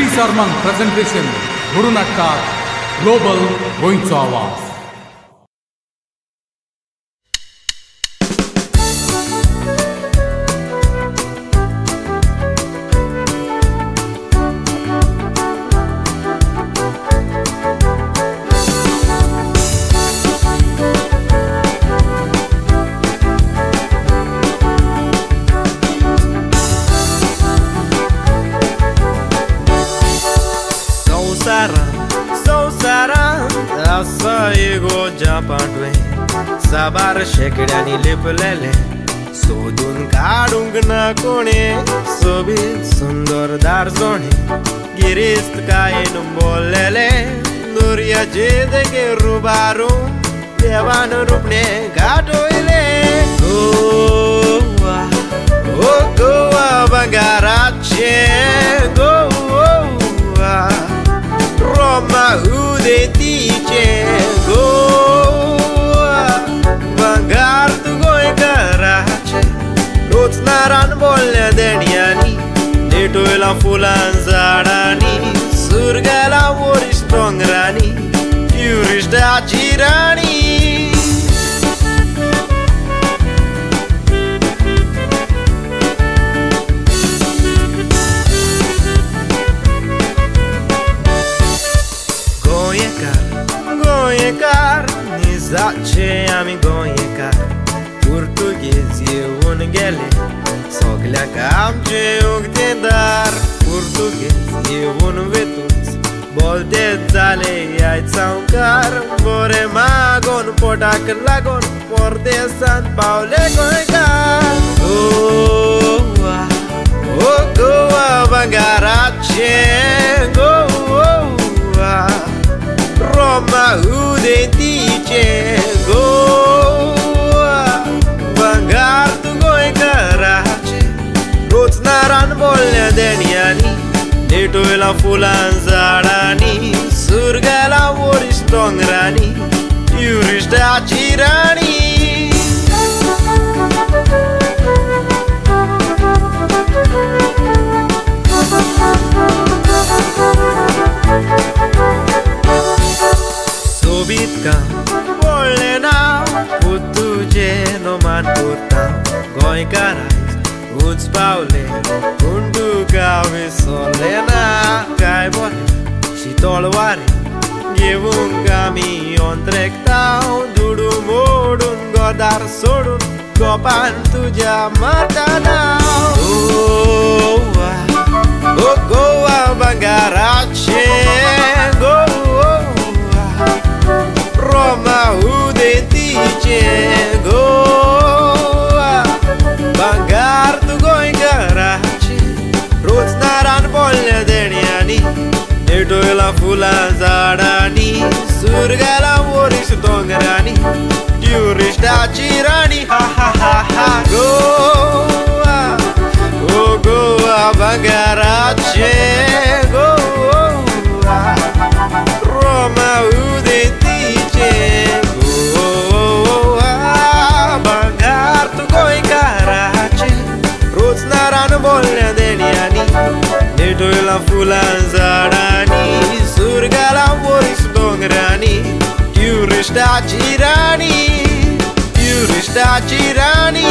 Sarman presentation Guru Natkar Global Goincho Awas. असा येगो जापाटवे साबार शेकड्यांनी लिपलेले सोदून काढूंक ना कोणे सोबीत सुंदर दारजोणे गिरिस्त कायेन बोललेले दर्याचे देगे रुबारून देवान रूपणे गाठोयले गोवा ओ गोवा बंगाराचे Goa Roma udetice Goa Bangar tu goikarace Roțnaran bolne deniani Netoila fulan zadani Surgala ori strongrani Iuriște acirani Goiekar, nizace ami goiekar Portughez eu gele Soglia camce ugdendar Portughez eu vetuț Bolte zale ai țaucar Bore magon podac lagon Porte San Paule goiekar Goa, o Goa bangarace Goa Roma udetice Goa Bangar tu goikarace Roțnaran bolne deniani Netoila fulan zadani Surgala ori strongrani Iuriște acirani Sobitka bolena Putuce no man putam Goikarais Uți paule Unducave solena Cai bone Și tolvare Gevun camion trectau Dudu modun godar sodun Copan tuja martadau Goa O Goa bangarace Goa Roma udetice Goa Bangar tu goikarace Roțnaran bolne deniani Netoila fulan zadani Surgala ori strongrani Iuriște acirani Ha ha ha ha Goa O Goa bangarace Goa Roma udetice Goa Bangar tu goikarace Roțnaran bolne deniani Netoila fulan zadani Surgala ori strongrani Iuriște acirani Iuriște acirani